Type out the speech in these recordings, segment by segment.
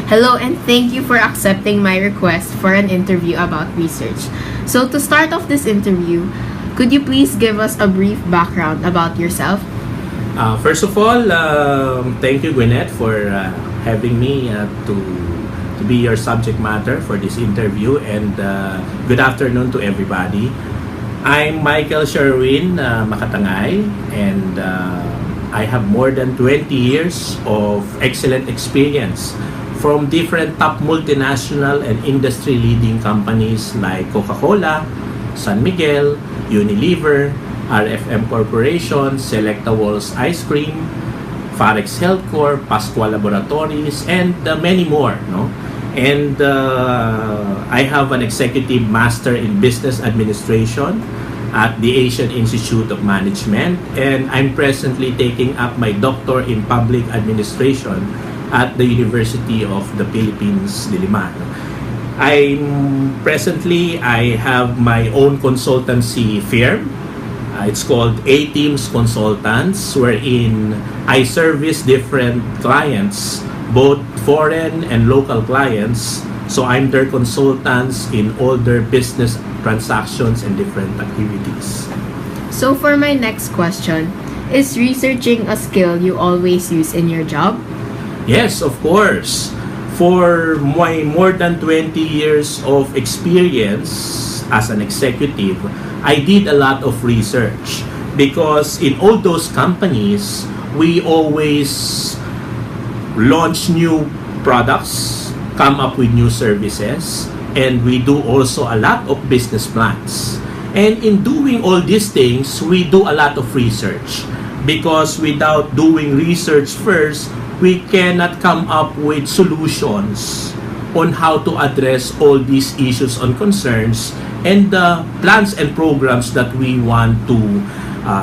Hello, and thank you for accepting my request for an interview about research. So, to start off this interview, could you please give us a brief background about yourself? First of all, thank you, Gwyneth, for having me to be your subject matter for this interview, and good afternoon to everybody. I'm Michael Sherwin Macatangay, and I have more than 20 years of excellent experience from different top multinational and industry-leading companies like Coca-Cola, San Miguel, Unilever, RFM Corporation, Selecta Walls Ice Cream, Farex Healthcare, Pasqua Laboratories, and many more. No? And I have an executive master in business administration at the Asian Institute of Management, and I'm presently taking up my doctor in public administration at the University of the Philippines, Diliman. I have my own consultancy firm. It's called A-Teams Consultants, wherein I service different clients, both foreign and local clients. So I'm their consultants in all their business transactions and different activities. So, for my next question, is researching a skill you always use in your job? Yes, of course. For my more than 20 years of experience as an executive, I did a lot of research because in all those companies, we always launch new products, come up with new services, and we do also a lot of business plans. And in doing all these things, we do a lot of research because without doing research first, we cannot come up with solutions on how to address all these issues and concerns and the plans and programs that we want to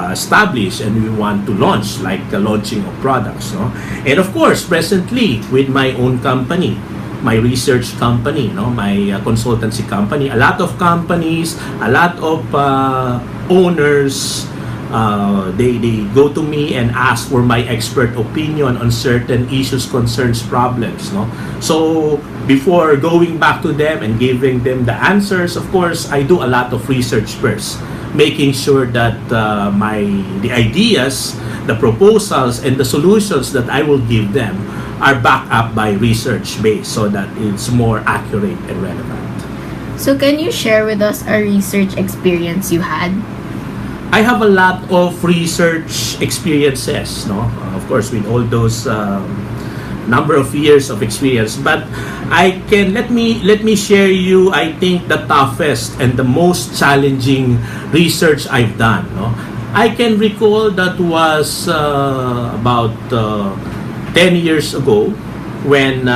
establish and we want to launch, like the launching of products. No? And of course, presently, with my own company, my research company, my consultancy company, a lot of companies, a lot of owners, they go to me and ask for my expert opinion on certain issues, concerns, problems. No? So before going back to them and giving them the answers, of course, I do a lot of research first, making sure that the ideas, the proposals, and the solutions that I will give them are backed up by research base so that it's more accurate and relevant. So, can you share with us a research experience you had? I have a lot of research experiences, no? Of course, with all those number of years of experience. But let me share you, I think, the toughest and the most challenging research I've done. No? I can recall that was about 10 years ago when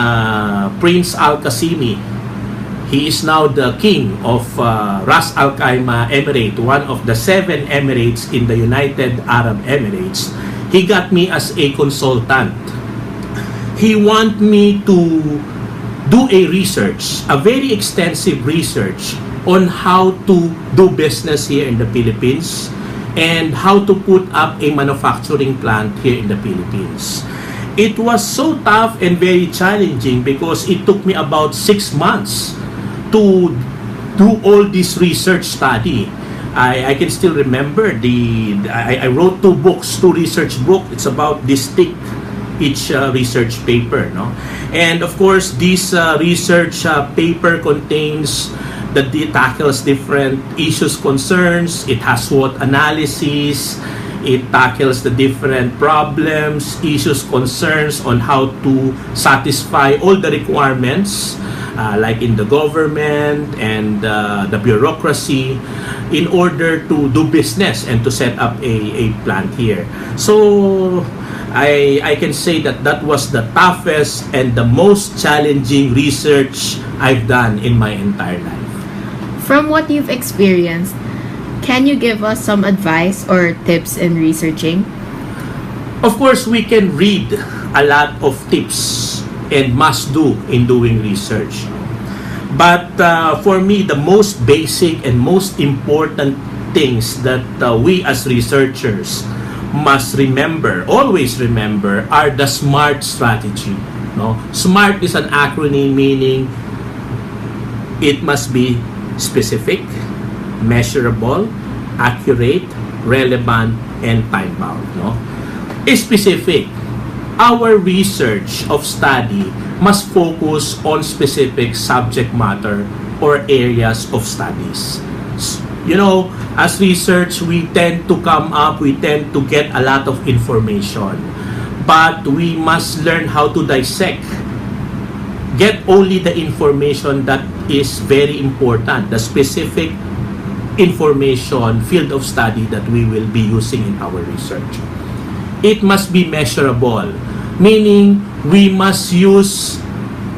Prince Al-Qasimi, he is now the king of Ras Al Khaimah Emirate, one of the 7 emirates in the United Arab Emirates. He got me as a consultant. He want me to do a research, a very extensive research on how to do business here in the Philippines and how to put up a manufacturing plant here in the Philippines. It was so tough and very challenging because it took me about 6 months to do all this research study. I can still remember I wrote 2 research books. It's about this thick, each research paper. No? And of course, this research paper contains it tackles different issues, concerns. It has SWOT analysis. It tackles the different problems, issues, concerns on how to satisfy all the requirements like in the government and the bureaucracy in order to do business and to set up a plant here. So I can say that was the toughest and the most challenging research I've done in my entire life. From what you've experienced, can you give us some advice or tips in researching? Of course, we can read a lot of tips and must do in doing research. But for me, the most basic and most important things that we as researchers must remember, always remember, are the SMART strategy. No? SMART is an acronym meaning it must be specific, measurable, accurate, relevant, and time-bound. No? Specific. Our research of study must focus on specific subject matter or areas of studies. You know, as research, we tend to get a lot of information. But we must learn how to dissect. Get only the information that is very important, the specific information, field of study that we will be using in our research. It must be measurable, meaning we must use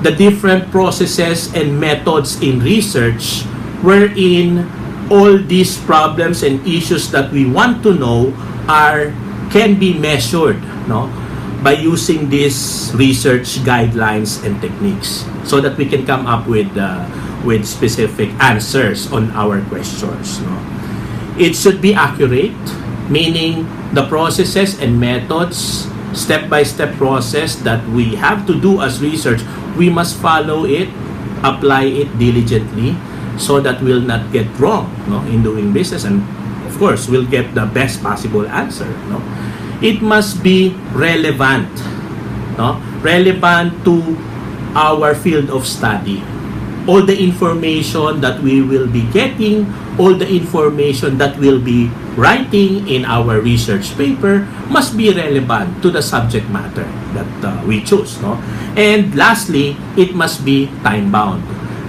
the different processes and methods in research wherein all these problems and issues that we want to know can be measured, no, by using these research guidelines and techniques so that we can come up with specific answers on our questions. No? It should be accurate, meaning the processes and methods, step-by-step process that we have to do as research, we must follow it, apply it diligently so that we'll not get wrong, no, in doing business, and of course we'll get the best possible answer. No? It must be relevant, no? Relevant to our field of study. All the information that we will be getting, all the information that we'll be writing in our research paper must be relevant to the subject matter that we choose. No? And lastly, it must be time-bound,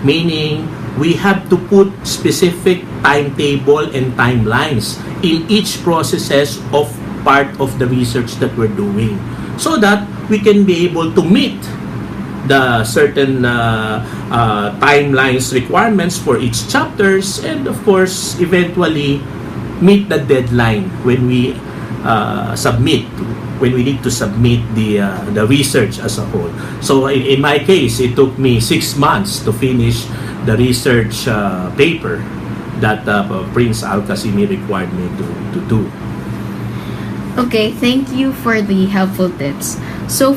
meaning we have to put specific timetable and timelines in each processes of part of the research that we're doing so that we can be able to meet the certain timelines requirements for each chapters, and of course eventually meet the deadline when we need to submit the research as a whole. So in my case, it took me 6 months to finish the research paper that Prince Al-Qasimi required me to do. Okay, thank you for the helpful tips. So